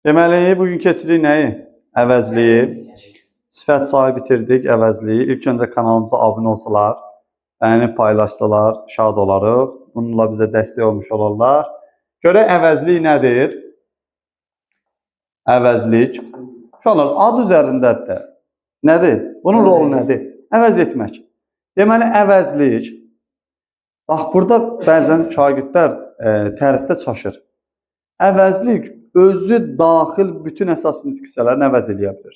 Deməli, bugün keçirik nəyi? Əvəzliyi. Sifət sayı bitirdik, əvəzliyi. İlk öncə kanalımıza abunə olsalar, bəyənib paylaşsalar, şad olarıq. Bununla bizə dəstək olmuş olarlar. Görək əvəzlik nədir? Əvəzlik. Uşaqlar, ad üzərindədir. Nədir? Bunun rolu nədir? Əvəz etmək. Deməli, əvəzlik. Bax, burada bəzən şagirdlər tərifdə çaşır. Əvəzlik özü daxil bütün əsas nitq hissələrini əvəz eləyə bilir.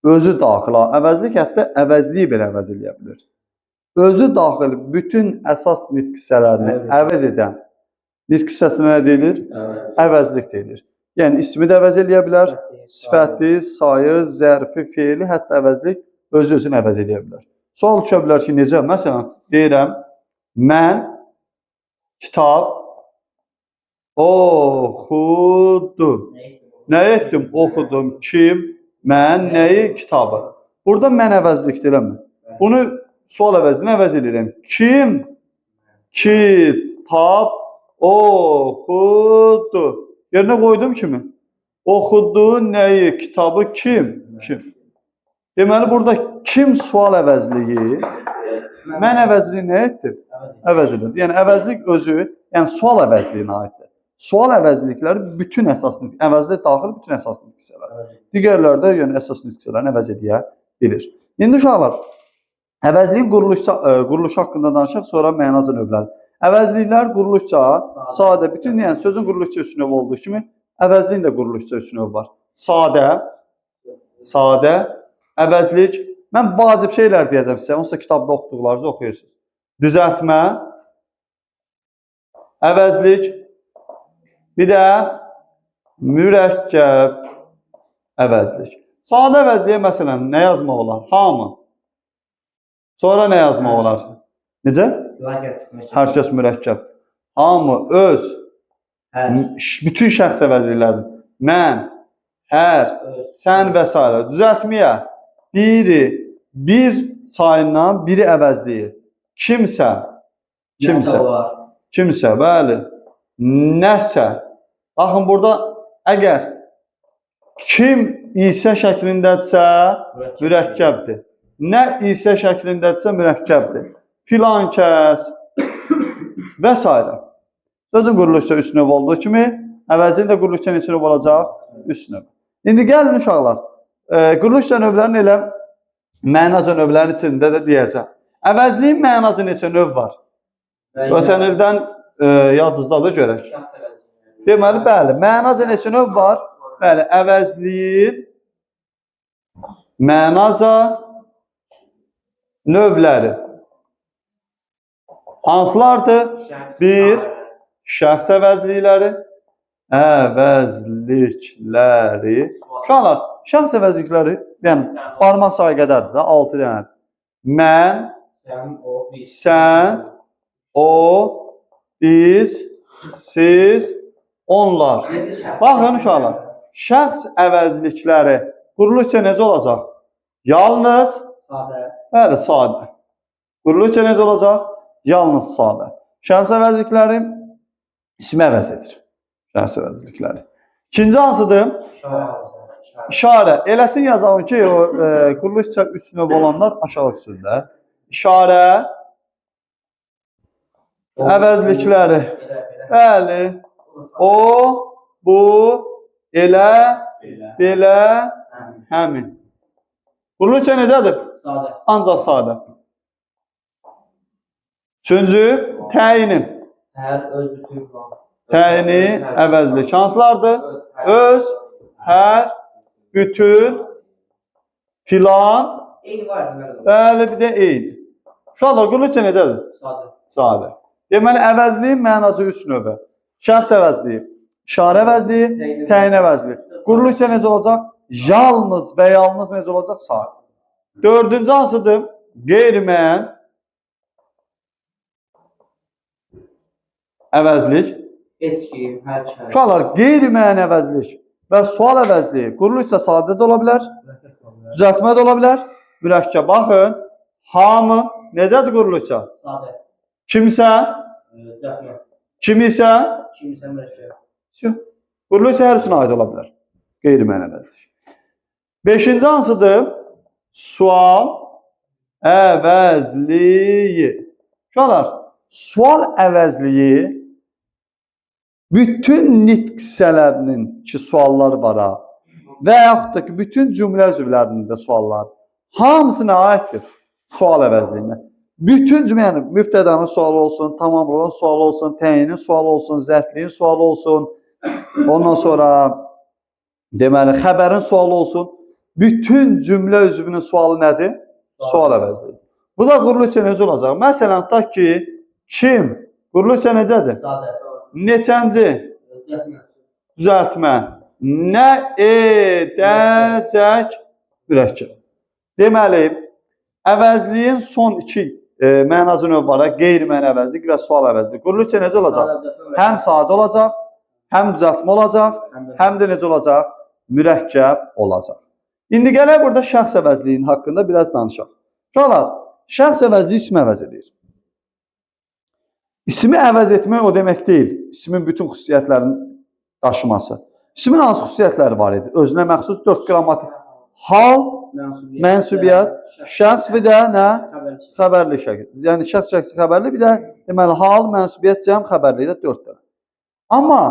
Özü daxil, əvəzlik hətta əvəzliyi belə əvəz eləyə bilir. Özü daxil bütün əsas nitq hissələrini əvəz edən nitq hissəsinə nə deyilir? Əvəzlik deyilir. Yəni, ismi də əvəz eləyə bilər, sifəti, sayı, zərfi, feili, hətta əvəzlik özü-özünü əvəz eləyə bilər. Sual düşə bilər ki, necə? Məsələn, deyirəm, mən kitab oxudum. Nə etdim? Oxudum. Kim? Mən nəyi? Kitabı. Burada mən əvəzlik deyirəm. Bunu sual əvəzini əvəz edirəm. Kim? Kitab oxudu. Yerinə qoydum kimi? Oxudu nəyi? Kitabı kim? Kim? Deməli, burada kim sual əvəzliyi? Mən əvəzliyi nə etdim? Əvəz edir. Yəni, əvəzlik özü, yəni sual əvəzliyinə aiddir. Sual əvəzlikləri bütün əsaslı, əvəzlik daxil bütün əsaslı hissələr. Digərlərdə yəni əsaslı hissələrini əvəz edə bilir. İndi uşaqlar, əvəzliyin quruluşu haqqında danışaq, sonra mənaca növləri. Əvəzliklər quruluşca sadə, bütün yəni sözün quruluşca üç növ olduğu kimi, əvəzliyin də quruluşca üç növ var. Sadə, əvəzlik. Mən vacib şeylər deyəcəm sizə, onsuz da kitabda oxuduqlarınızı oxuyursunuz. Düzəltmə, əvəzlik, bir də mürəkkəb əvəzlik. Sadə əvəzliyə məsələn nə yazmaq olar? Hamı. Sonra nə yazmaq olar? Necə? Hər kəs mürəkkəb. Hamı, öz, bütün şəxs əvəzliklərdir. Mən, hər, sən və s. Düzəltməyə bir sayından biri əvəzliyir. Kimsə, bəli, nəsə. Baxın, burada əgər kim isə şəklindədirsə, mürəkkəbdir. Nə isə şəklindədirsə, mürəkkəbdir. Filan kəs və s. Sözün quruluşca üç növ olduğu kimi, əvəzliyin də quruluşca neçə növ olacaq? Üç növ. İndi gəlin uşaqlar, quruluşca növlərin elə mənaca növlərin içində də deyəcəm. Əvəzliyin mənaca neçə növ var? Ötən ildən yadınızdadır görək. Deməli, bəli, mənaca neçə növ var? Bəli, əvəzliyin mənaca növləri. Hansılardır? Bir, şəxs əvəzlikləri. Uşaqlar, şəxs əvəzlikləri, yəni, barmaq sayı qədərdir də, 6 dənədir. Mən, sən, o, biz, siz, onlar. Baxın uşaqlar, şəxs əvəzlikləri quruluşca necə olacaq? Yalnız, bəli, sadə. Quruluşca necə olacaq? Yalnız sadə. Şəxs əvəzlikləri ismi əvəz edir. Şəxs əvəzlikləri. İkinci hansıdır? İşarə. Eləsin yazalım ki, quruluşca üç növ olanlar aşağı üstündə. İşarə, əvəzlikləri. Bəli. O, bu, elə, belə, həmin. Quruluşca necədir? Ancaq sadə. Üçüncü, təyinim. Təyini, əvəzlik. Hansılardır? Öz, hər, bütün, filan, bəli, bir də eyni. Uşaqlar, quruluşca necədir? Sadə. Deməli, əvəzliyin mənaca üç növü. Şəxs əvəzliyi, işarə əvəzliyi, təyin əvəzliyi. Quruluşca necə olacaq? Yalnız və yalnız necə olacaq? Sadə. Dördüncü hansıdır? Qeyri-müəyyən əvəzlik. Uşaqlar, qeyri-müəyyən əvəzlik və sual əvəzliyi quruluşca sadə də ola bilər, düzəltmə də ola bilər, mürəkkəb. Baxın, hamı necədir quruluşca? Kimsə, kim isə, quruluşca hər üçün aid ola bilər. Qeyri-müəyyən əvəzlik. 5-ci hansıdır? Sual əvəzliyi. Uşaqlar, sual əvəzliyi bütün nitq hissələrinin ki, suallar var ha, və yaxud da ki, bütün cümlə üzvlərinin də suallar hamısına aiddir sual əvəzliyinə. Bütün cümlə, yəni mübtədanın sualı olsun, tamamlığın sualı olsun, təyinin sualı olsun, zərfliyin sualı olsun, ondan sonra deməli, xəbərin sualı olsun. Bütün cümlə üzvünün sualı nədir? Sual əvəzliyi. Bu da quruluqca necə olacaq? Məsələn, tutaq ki, kim? Quruluqca necədir? Neçənci? Düzəltmə. Nə edəcək? Mürəkkəb. Deməli, əvəzliyin son iki mənazı növ var. Qeyri-müəyyən əvəzlik və sual əvəzlik. Quruluqca necə olacaq? Həm sadə olacaq, həm düzəltmə olacaq, həm də necə olacaq? Mürəkkəb olacaq. İndi gələk burada şəxs əvəzliyin haqqında biraz danışaq. Uşaqlar, şəxs əvəzliyi ismi əvəz edir. İsmi əvəz etmək o demək deyil, ismin bütün xüsusiyyətlərinin daşıması. İsmin hansı xüsusiyyətləri var idi? Özünə məxsus 4 qrammatik. Hal, mənsubiyyət, şəxs bir də nə? Xəbərli şəkil. Yəni şəxs şəxsi xəbərli, bir də deməli hal, mənsubiyyət, cəm, xəbərli də 4 dənə. Amma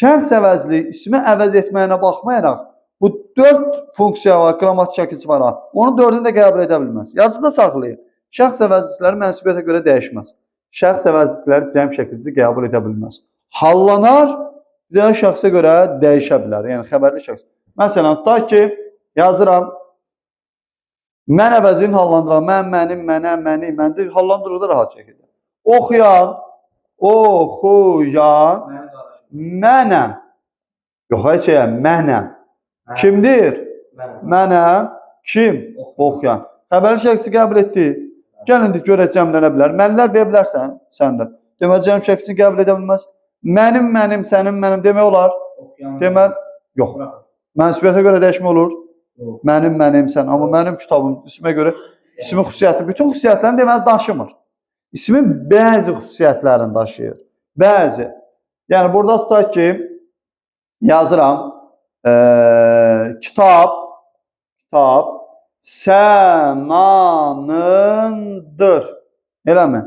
şəxs əvəzliyi ismi əvəz etməyinə baxmayaraq bu 4 funksiya var, qrammatik şəkilçi var ha. Onun 4-ünü də qəbul edə bilməz. Yadınızda saxlayın. Şəxs əvəzlikləri mənsubiyyətə görə dəyişməz. Şəxs əvəzlikləri cəm şəkilçi qəbul edə bilməz. Hallanar, bir də şəxsə görə dəyişə bilər. Yəni xəbərli şəxs. Məsələn, tutaq ki, yazıram. Mən əvəzini hallandıram. Mən, mənim, mənə, məni, məndə hallandırır da rahat şəkildə. Oxuyan, mənəm. Yox, heç şeyə, mənəm. Kimdir? Mənəm. Kim? Oxuyan. Xəbərli şəxsi qəbul etdi. Gəlin görə cəmlənə bilər. Mənlər deyə bilərsən, səndən. Deməli, cəm şəxsini qəbul edə bilməz. Mənim, mənim, sənin, mənim demək olar. Deməli, yox. Mənsubiyyətə görə dəyişmə olur. Mənim, mənim, sən. Amma mənim kitabım ismə görə, ismin xüsusiyyəti, bütün xüsusiyyətlərini deməli daşımır. İsmin bəzi xüsusiyyətlərini daşıyır. Bəzi. Yəni, burada tutaq ki, yazıram. Kitab Sənanındır. Eləmi?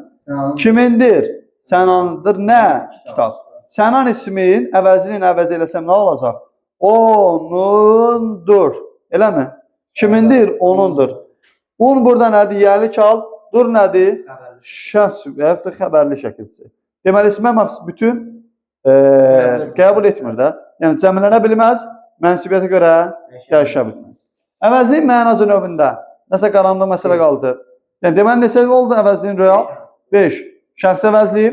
Kimindir? Sənanındır. Nə? Kitab. Sənan ismin əvəzliyin əvəz eləsəm nə olacaq? Onundur. Eləmi? Kimindir? Onundur. Un burada nədir? Yerli kal. Dur nədir? Şəxs və yaxud da xəbərli şəkilçi. Deməli, ismə məxsus bütün qəbul etmir də. Yəni, cəmlənə bilməz. Mənsubiyyətə görə dəyişə bilməz. Əvəzliyin mənacı növündə nəsə qaranlıq məsələ qaldı. Yəni, deməli, neçə oldu əvəzliyin real? 5. Şəxs əvəzliyi,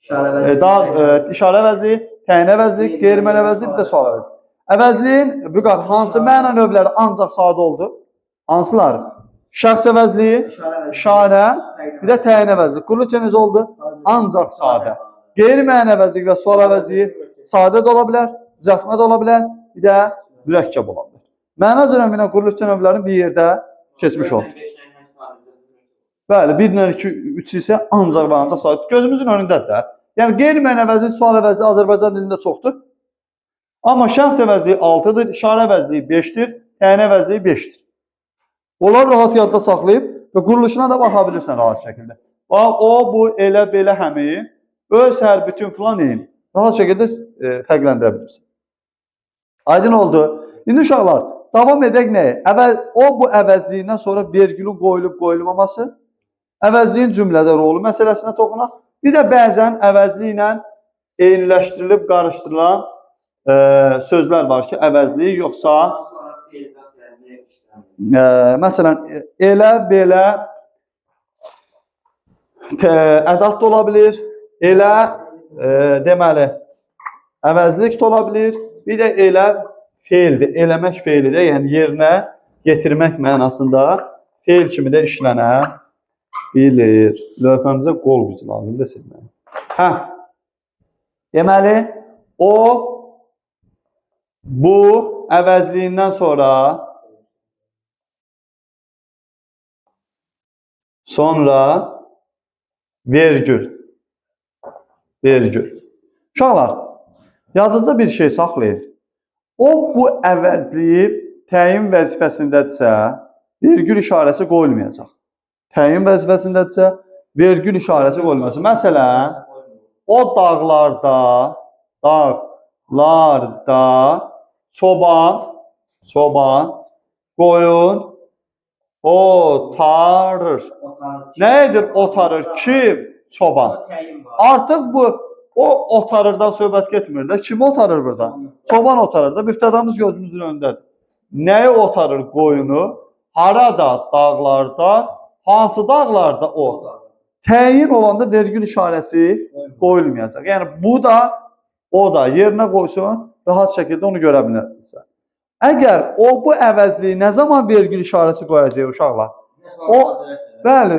işarə əvəzliyi, təyin əvəzliyi, qeyri-müəyyən əvəzliyi, bir də sual əvəzliyi. Əvəzliyin vüqar hansı məna növləri ancaq sadə oldu? Hansılar? Şəxs əvəzliyi, işarə, bir də təyin əvəzliyi. Quruluqca necə oldu? Ancaq sadə. Qeyri-müəyyən əvəzliyi və sual əvəzliyi sadə də ola bilər, düzəltmə də ola bilər, bir də mürəkkəb ola bilər. Mənac növünə quruluqça növlərini bir yerdə keçmiş oldu. Bəli, 1, 2, 3 isə ancaq və ancaq sadə. Gözümüzün önündədir də. Yəni, qeyri-müəyyən əvəzliyi, sual əvəzliyi Azərbaycan dilində çoxdur. Amma şəxs əvəzliyi 6-dır, işarə əvəzliyi 5-dir, təyin əvəzliyi 5-dir. Onları rahat yadda saxlayıb və quruluşuna da baxa bilirsən rahat şəkildə. Bax, o, bu, elə, belə, həmi, öz, hər, bütün, filan eyni. Rahat şəkildə fərqləndirə bilirsən. Aydın oldu. İndi uşaqlar, davam edək nəyə? O, bu əvəzliyindən sonra vergülün qoyulub-qoyulmaması, əvəzliyin cümlədə rolu məsələsinə toxunaq. Bir də bəzən əvəzli ilə eyniləşdirilib, qarışdırılan sözlər var ki, əvəzliyi yoxsa məsələn, elə, belə ədat da ola bilir, elə, deməli, əvəzlik də ola bilir, bir də elə feildir, eləmək feilidir, yəni yerinə getirmək mənasında feil kimi də işlənə bilir. Lövhəmizə qol gücü lazımdır silməyə. Deməli, o, bu əvəzliyindən sonra vergül. Uşaqlar, yadınızda bir şey saxlayın. O bu əvəzliyi təyin vəzifəsindədirsə, vergül işarəsi qoyulmayacaq. Təyin vəzifəsindədirsə, vergül işarəsi qoyulmayacaq. Məsələn, o dağlarda çoban qoyun otarır. Nədir otarır? Kim? Çoban. Artıq bu o otarırdan söhbət getmir də. Kim otarır burada? Çoban otarır da. Müftədamız gözümüzün önündədir. Nəyi otarır? Qoyunu. Harada? Dağlarda. Hansı dağlarda? O. Təyin olanda vergül işarəsi qoyulmayacaq. Yəni bu da, o da yerinə qoysun, rahat şəkildə onu görə bilərsən. Əgər o bu əvəzliyi nə zaman vergül işarəsi qoyacaq uşaqlar? O, bəli,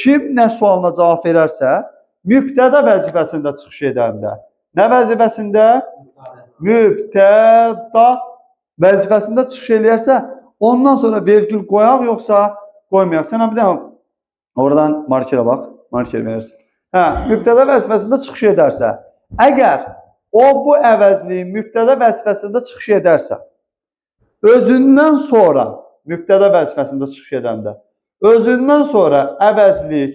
kim nə sualına cavab verərsə, mübtəda vəzifəsində çıxış edəndə. Nə vəzifəsində? Mübtəda vəzifəsində çıxış eləyərsə, ondan sonra vergül qoyaq yoxsa qoymayaq. Sən bir dənə oradan markerə bax, marker verirsən. Mübtəda vəzifəsində çıxış edərsə, əgər o bu əvəzliyi mübtəda vəzifəsində çıxış edərsə, özündən sonra, mübtəda vəzifəsində çıxış edəndə, özündən sonra əvəzlik,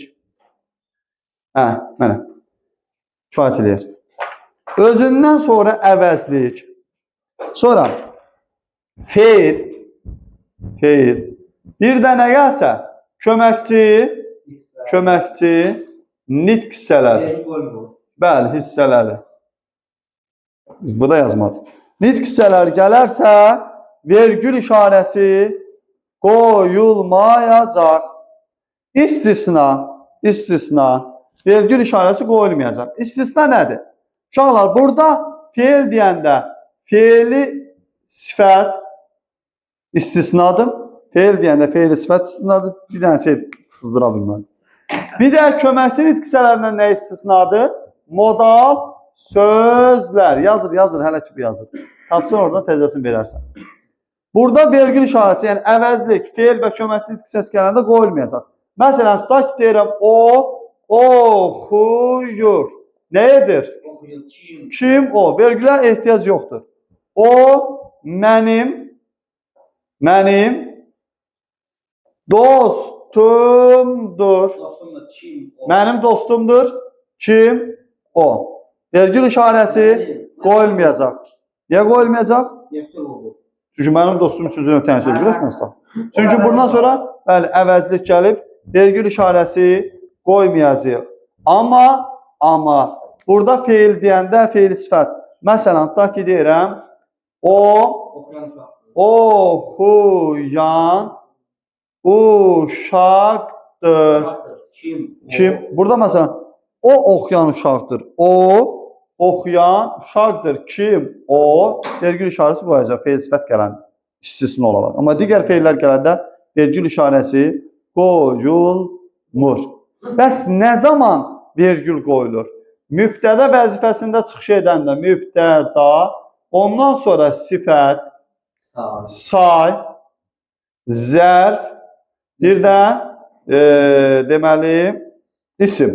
mənə kifayət eləyir. Özündən sonra əvəzlik, sonra feil, bir də nə gəlsə, köməkçi, nitq hissələri, bəli, hissələri, bu da yazmadı. Nitq hissələri gələrsə, vergül işarəsi qoyulmayacaq. İstisna, vergül işarəsi qoyulmayacaq. İstisna nədir? Uşaqlar, burada feil deyəndə, feili sifət istisnadır. Feil deyəndə, feili sifət istisnadır. Bir dənə şey sızdıra bilməz. Bir də köməkçi nitq hissələrindən nə istisnadır? Modal sözlər. Yazır, hələ ki yazır. Tapsın oradan təzəsini verərsən. Burada vergül işarəsi, yəni əvəzlik, feil və köməkçi nitq hissəsi gələndə qoyulmayacaq. Məsələn, tutaq ki deyirəm, o oxuyur. Nə edir? Kim o? Vergülə ehtiyac yoxdur. O mənim dostumdur. Mənim dostumdur. Kim? O. Vergül işarəsi qoyulmayacaq. Niyə qoyulmayacaq? Çünki mənim dostum sözünü ötən söz birləşməz. Çünki bundan sonra bəli, əvəzlik gəlib, vergül işarəsi qoymayacaq. Amma burada feil deyəndə feil sifət. Məsələn, tutaq ki deyirəm, o oxuyan uşaqdır. Kim? Burada məsələn, o oxuyan uşaqdır. O oxuyan uşaqdır. Kim? O. Vergül işarəsi qoyacaq. Feil sifət gələn istisna olaraq. Amma digər feillər gələndə vergül işarəsi qoyulmur. Bəs nə zaman vergül qoyulur? Mübtəda vəzifəsində çıxış edəndə mübtəda, ondan sonra sifət, say, zərf, bir də deməli isim.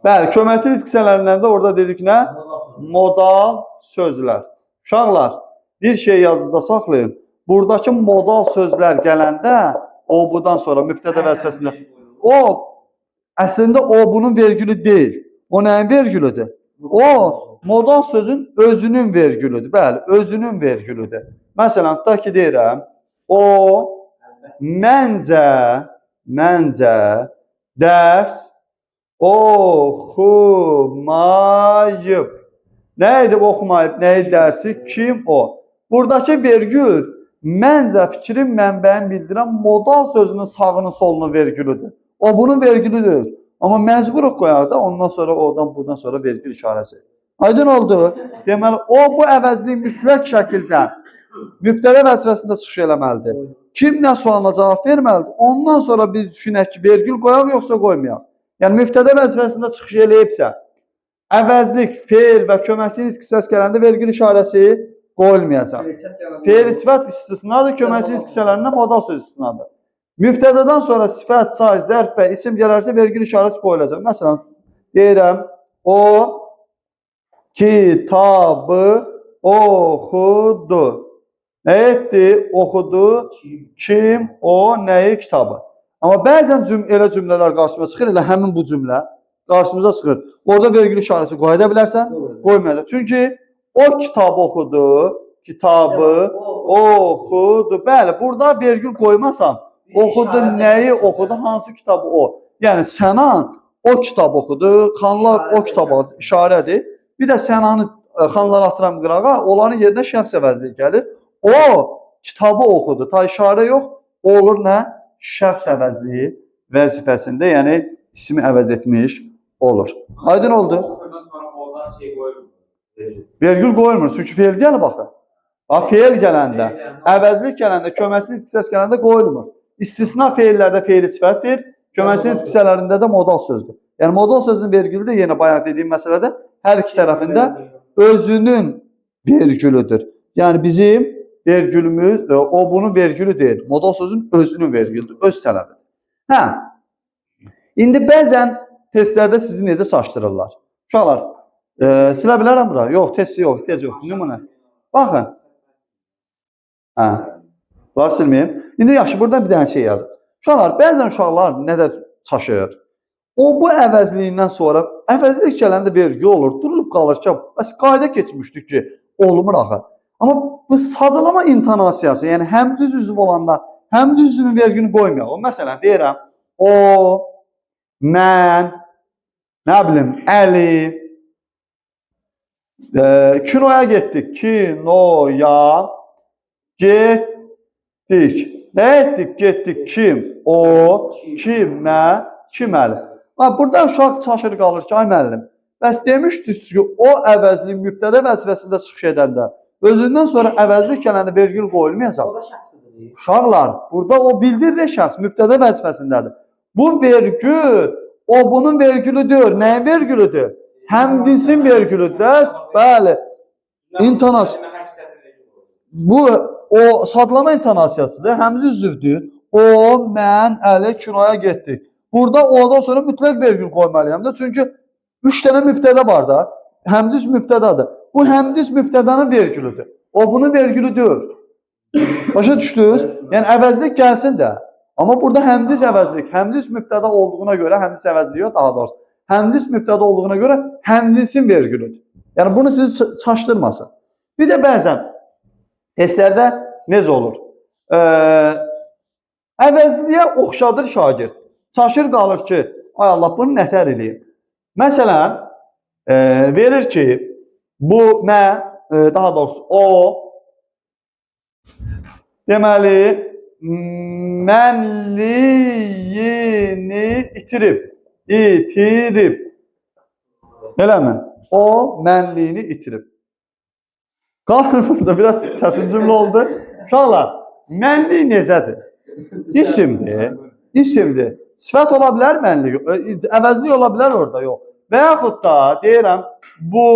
Bəli, köməkçi nitq hissələrindən də orada dedik nə? Modal sözlər. Uşaqlar, bir şey yadınızda saxlayın. Buradakı modal sözlər gələndə, o budan sonra mübtəda vəzifəsində, o əslində o bunun vergülü deyil. O nəyin vergülüdür? O modal sözün özünün vergülüdür. Bəli, özünün vergülüdür. Məsələn, tutaq ki deyirəm, o məncə dərs oxumayıb. Nə edib oxumayıb, nə edib dərsi? Kim o? Buradakı vergül məncə fikrin mənbəyin bildirən modal sözünün sağını solunu vergülüdür. O bunun vergülüdür. Amma məcburuq qoyaq da ondan sonra oradan buradan sonra vergül işarəsi. Aydın oldu. Deməli, o bu əvəzliyi mütləq şəkildə mübtəda vəzifəsində çıxış eləməlidir. Kim nə sualına cavab verməlidir? Ondan sonra biz düşünək ki, vergül qoyaq yoxsa qoymayaq. Yəni, mübtəda vəzifəsində çıxış eləyibsə, əvəzlik, feil və köməkçi nitq hissəsi gələndə vergül işarəsi qoyulmayacaq. Feil sifət istisnadır, köməkçi nitq hissələrindən modal söz istisnadır. Mübtədadan sonra sifət, say, zərf və isim gələrsə vergül işarəsi qoyulacaq. Məsələn, deyirəm, o kitabı oxudu. Nə etdi? Oxudu. Kim? O nəyi? Kitabı. Amma bəzən elə cümlələr qarşımıza çıxır, elə həmin bu cümlə qarşımıza çıxır. Orada vergül işarəsi qoya bilərsən, qoymayacaq. Çünki o kitabı oxudu, kitabı oxudu. Bəli, burada vergül qoymasam, oxudu nəyi oxudu, hansı kitabı o. Yəni Sənan o kitab oxudu, xanlar o kitaba işarədir. Bir də Sənanı xanlar atıram qırağa, onların yerinə şəxs əvəzliyi gəlir. O kitabı oxudu. Ta işarə yox, olur nə? Şəxs əvəzliyi vəzifəsində, yəni ismi əvəz etmiş olur. Aydın oldu? Vergül qoyulmur. Çünki feil gəlib axı. Feil gələndə, əvəzlik gələndə, köməkçi nitq hissəsi gələndə qoyulmur. İstisna feillərdə feili sifətdir, köməkçi nitq hissələrində də modal sözdür. Yəni modal sözün vergülü də yenə bayaq dediyim məsələdə hər iki tərəfində özünün vergülüdür. Yəni bizim vergülümüz, o bunun vergülü deyil. Modal sözün özünün vergülüdür, öz tələbidir. Hə, indi bəzən testlərdə sizi necə saçdırırlar? Uşaqlar, silə bilərəm bura? Yox, testi yox, tez yox, nümunə. Baxın. Hə, bunları silməyim. İndi yaxşı, burada bir dənə şey yazır. Uşaqlar, bəzən uşaqlar nədə çaşır? O, bu əvəzliyindən sonra, əvəzlik gələndə vergi olur, durulub qalır ki, bəs qayda keçmişdik ki, olmur axı. Amma bu sadalama intonasiyası, yəni həmciz üzv olanda, həmciz üzvün vergini qoymayaq. Məsələn, deyirəm, o, mən, nə bilim, Əli, kinoya getdik, kinoya getdik. Nə etdik? Getdik. Kim? O, kimə, kiməli. Burada uşaq çaşır qalır ki, ay müəllim, bəs demişdiniz ki, o əvəzlik mübtədə vəzifəsində çıxış edəndə, özündən sonra əvəzlik gələndə vergül qoyulmayacaq. Uşaqlar, burada o bildirir şəxs mübtədə vəzifəsindədir. Bu vergül, o bunun vergülüdür. Nəyin vergülüdür? Həmcinsin vergülüdür. Bəli. İntonasiya. Bu, o sadlama intonasiyasıdır. Həmci üzvdür. O, mən, Əli kinoya getdik. Burada odan sonra mütləq vergül qoymalıyam da. Çünki 3 dənə mübtədə var da. Həmciz mübtədadır. Bu həmciz mübtədanın vergülüdür. O bunun vergülüdür. Başa düşdünüz? Yəni əvəzlik gəlsin də. Amma burada həmciz əvəzlik, həmciz mübtəda olduğuna görə, həmciz əvəzliyi yox, daha doğrusu. Həmciz mübtəda olduğuna görə həmcinsin vergülüdür. Yəni bunu sizi çaşdırmasın. Bir də bəzən testlərdə necə olur? Əvəzliyə oxşadır şagird. Çaşır qalır ki, ay Allah, bunu nətər eləyim? Məsələn, verir ki, bu mən, daha doğrusu o, deməli, mənliyini itirib. İtirib. Eləmi? O, mənliyini itirib. Qalır burada, biraz çətin cümlə oldu. Uşaqlar, mənlik necədir? İsimdir. İsimdir. Sifət ola bilər mənlik, əvəzlik ola bilər orada, yox. Və yaxud da deyirəm, bu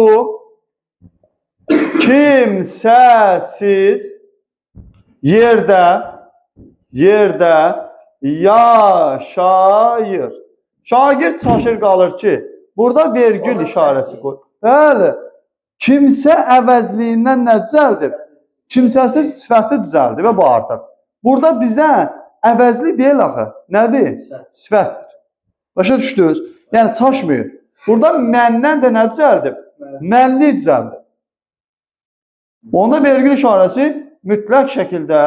kimsəsiz yerdə yaşayır. Şagird çaşır qalır ki, burada vergül işarəsi qoy. Bəli, kimsə əvəzliyindən nə düzəldir? Kimsəsiz sifəti düzəldir və bu artıq. Burada bizə əvəzlik deyil axı. Nədir? Sifətdir. Başa düşdünüz? Yəni çaşmayın. Burada məndən də nə düzəldir? Mənli düzəldir. Onda vergül işarəsi mütləq şəkildə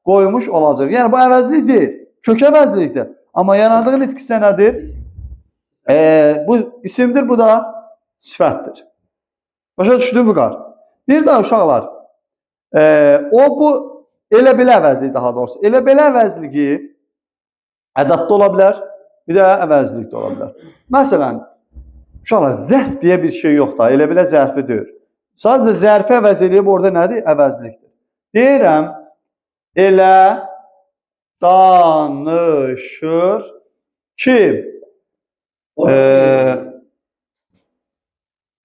qoymuş olacaq. Yəni bu əvəzlik deyil. Kök əvəzlikdir. Amma yanadığı nitq hissə nədir? Bu isimdir, bu da sifətdir. Başa düşdü bu qar. Bir də uşaqlar, o bu elə belə əvəzlik daha doğrusu. Elə belə əvəzliyi ədadda ola bilər, bir də əvəzlik də ola bilər. Məsələn, uşaqlar, zərf deyə bir şey yox da, elə belə zərfi deyil. Sadəcə zərfi əvəz eləyib orada nədir? Əvəzlikdir. Deyirəm, elə danışır ki,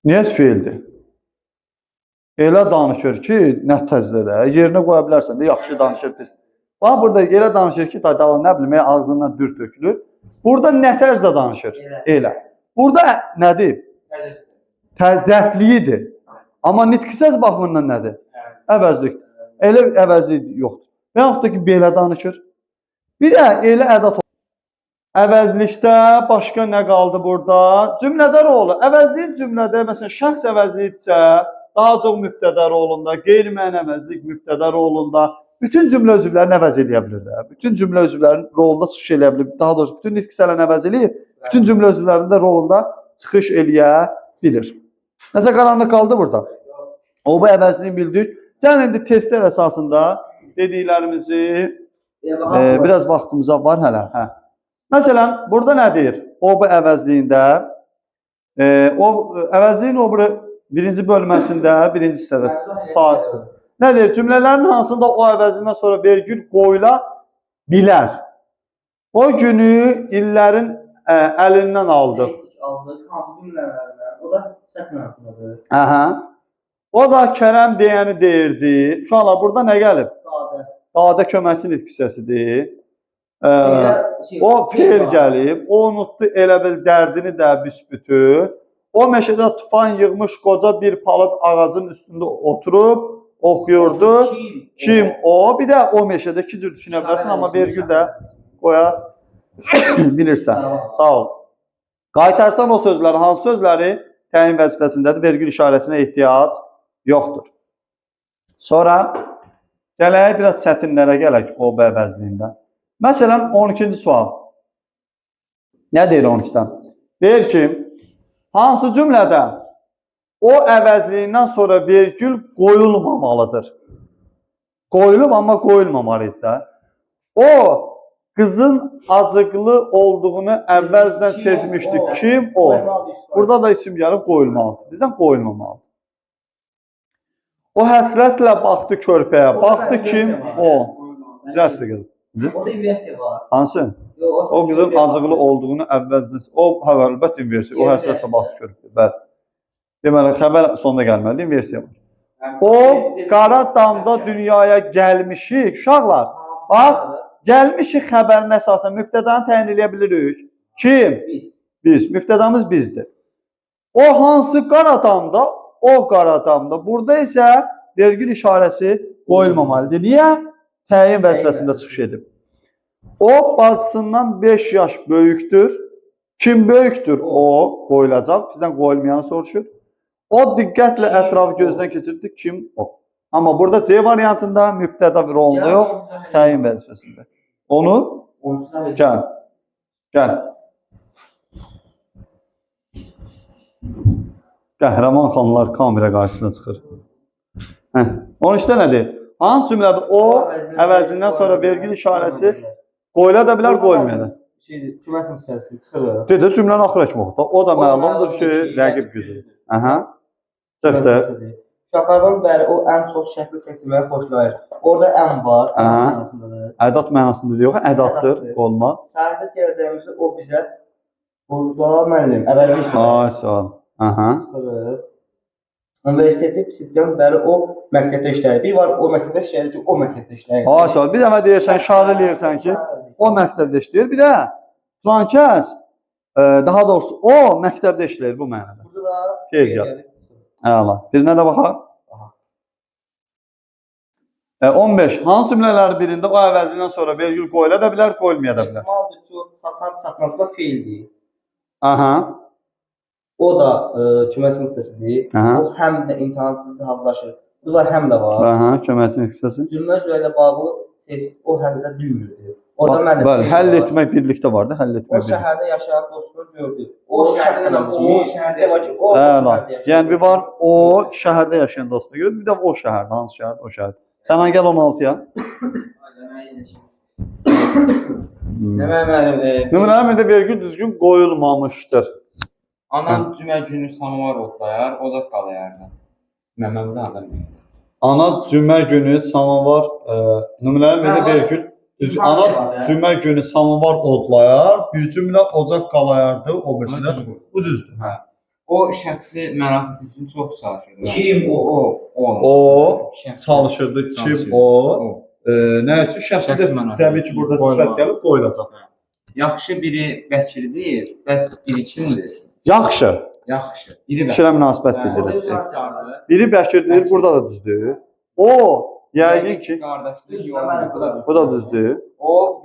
niyə fiildir? Elə danışır ki, nəticədə də yerinə qoya bilərsən də, yaxşı danışır. Bax, burada elə danışır ki, davam nə bilim, ağzından dür tökülür. Burada nə tərzdə danışır? Elə. Burada nədir? Zərfliyidir. Amma nitqisəz baxımından nədir? Əvəzlik. Elə əvəzlik yoxdur. Və yaxud da ki, belə danışır. Bir də elə ədat əvəzlikdə başqa nə qaldı burada? Cümlədə rolu. Əvəzlik cümlədə, məsələn, şəxs əvəzlikdirsə, daha çox mübtədə rolunda, qeyri-müəyyən əvəzlik mübtədə rolunda, bütün cümlə üzvlərini əvəz edə bilər də. Bütün cümlə üzvlərinin rolunda çıxış edə bilər. Daha doğrusu bütün nitq hissələrini əvəz eləyir, bütün cümlə üzvlərinin də rolunda çıxış eləyə bilir. Nəsə qaranlıq qaldı burada? O bu əvəzliyi bildik. Gəlin indi testlər əsasında dediklərimizi biraz vaxtımıza var hələ. Məsələn, burada nə deyir? O bu əvəzliyində, o əvəzliyin o birinci bölməsində, birinci hissədə saat. Nə deyir? Cümlələrin hansında o əvəzindən sonra vergül qoyula bilər. O günü illərin əlindən aldıq. O da səhv mənasındadır. Aha. O da Kərəm deyəni deyirdi. Uşaqlar, burada nə gəlib? Dadə köməkçi nitq hissəsidir. O feil gəlib. O unutdu elə bil dərdini də büsbütü. O meşədə tufan yığmış qoca bir palıd ağacın üstündə oturub oxuyurdu. Kim o? Bir də o meşədə iki cür düşünə bilərsən, amma vergül də qoya bilirsən. Sağ ol. Qaytarsan o sözləri, hansı sözləri təyin vəzifəsindədir, vergül işarəsinə ehtiyac yoxdur. Sonra gələk, biraz çətinlərə gələk o əvəzliyində. Məsələn, 12-ci sual. Nə deyir 12-dən? Deyir ki, hansı cümlədə o əvəzliyindən sonra vergül qoyulmamalıdır? Qoyulub, amma qoyulmamalıdır da. O, qızın acıqlı olduğunu əvvəldən sezmişdik. Kim? O. Burada da isim gəlib qoyulmalıdır. Bizdən qoyulmamalıdır. O həsrətlə baxdı körpəyə. Baxdı kim? O. Düzəltdi qızım. Orada inversiya var. Hansı? O qızın acıqlı olduğunu əvvəldən. O, əlbəttə inversiya. O həsrətlə baxdı körpəyə. Bəli. Deməli, xəbər sonunda gəlməlidir, inversiya var. O, qara damda dünyaya gəlmişik. Uşaqlar, bax, gəlmişik xəbərin əsasən mübtədanı təyin edə bilirik. Kim? Biz. Mübtədamız bizdir. O hansı qaradamda? O qaradamda. Burada isə vergül işarəsi qoyulmamalıdır. Niyə? Təyin vəzifəsində çıxış edib. O bacısından 5 yaş böyükdür. Kim böyükdür? O qoyulacaq. Bizdən qoyulmayanı soruşur. O diqqətlə ətrafı gözdən keçirdi. Kim? O. Amma burada C variantında mübtəda rolunda yox, təyin vəzifəsində. Onu gəl. Gəl. Qəhrəman xanlar kamera qarşısına çıxır. 13-də nədir? Hansı cümlədə o əvəzindən sonra vergül işarəsi qoyula da bilər, qoyulmaya da. Küməsin hissəsi çıxır. Dedə cümləni axıra kimi oxuda. O da məlumdur ki, rəqib gücüdür. Çıxdır. Uşaqlardan bəri o ən çox şəkli çəkdirməyi xoşlayır. Orada ən var, mənasındadır. Ədat mənasındadır, yox, ədatdır, olmaz. Səhədət gələcəyimizi o bizə burada müəllim, əvəzlik Ay, sağ ol. çıxırır. Universiteti bitirdən bəri o məktəbdə işləyir. Bir var o məktəbdə işləyir ki, o məktəbdə işləyir. Ay, sağ ol. Bir dəfə deyirsən, şahid eləyirsən ki, o məktəbdə işləyir. Bir də filan kəs, daha doğrusu o məktəbdə işləyir bu mənada. Burada da Feil gəlir. Əla. Birinə də baxaq. 15. Hansı cümlələr birində o əvəzindən sonra vergül qoyula da bilər, qoyulmaya da bilər? Ehtimaldır ki, o satar satmazda feildir. Aha. O da küməsin hissəsidir. O həm də imtahanı hazırlaşır. Bu da həm də var. Aha, köməkçinin hissəsi. Cümlə üzrə bağlı test o həllə bilmirdi. Orada müəllim bəli, həll etmək birlikdə vardı, həll etmək o birlikdə. şəhərdə yaşayan dostunu gördü. O şəhərdə demək ki, o Əla. Yəni bir var o şəhərdə yaşayan dostunu gördü, bir də o şəhərdə, hansı şəhərdə, o şəhərdə. Sən gəl 16-ya. Nümunələrin birində vergül düzgün qoyulmamışdır. Ana cümə günü samovar otlayar, ocaq qalayardı. Məməm də adam. Ana cümə günü samovar, nümunələrin birində vergül ana cümə günü samovar odlayar, bir cümlə ocaq qalayardı, o birisi də bu düzdür. Hə. O şəxsi mənafət üçün çox çalışırdı. Kim o? O çalışırdı, kim o? Nə üçün şəxsi də təbii ki, burada sifət gəlib qoyulacaq. Yaxşı biri vəkildir, bəs biri kimdir? Yaxşı. Yaxşı. Biri Fikrə münasibət Hə, bildirir. Qardaşdır. Biri Bəkirdir, burada da düzdür. O, yəqin ki, qardaşlıq Düzdür, yolu bəli, bu da düzdür. bu da düzdür. O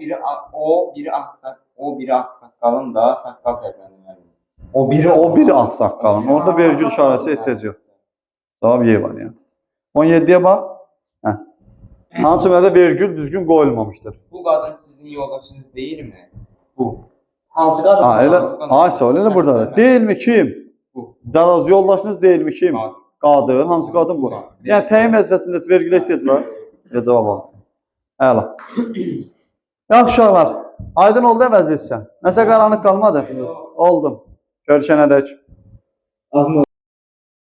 biri ağsaqqalın da saqqal təpələnməli. O biri ağsaqqalın. Orada vergül işarəsi ehtiyac yox. Cavab Y variantı. 17-yə bax. Hə. Hansı cümlədə vergül düzgün qoyulmamışdır? Bu qadın sizin yoldaşınız deyilmi? Bu. Hansı qadın? Ha, elə. Ay, söyle də burdadır. Deyilmi kim? Bu. Daraz yoldaşınız deyilmi kim? Qadın. Qadın. Hansı qadın bu? Yəni təyin vəzifəsində vergilə ehtiyac var. Ya cavab al. Əla. Yaxşı uşaqlar. Aydın oldu əvəz etsən. Nəsə qaranlıq qalmadı? Oldum. Görüşənədək. Adın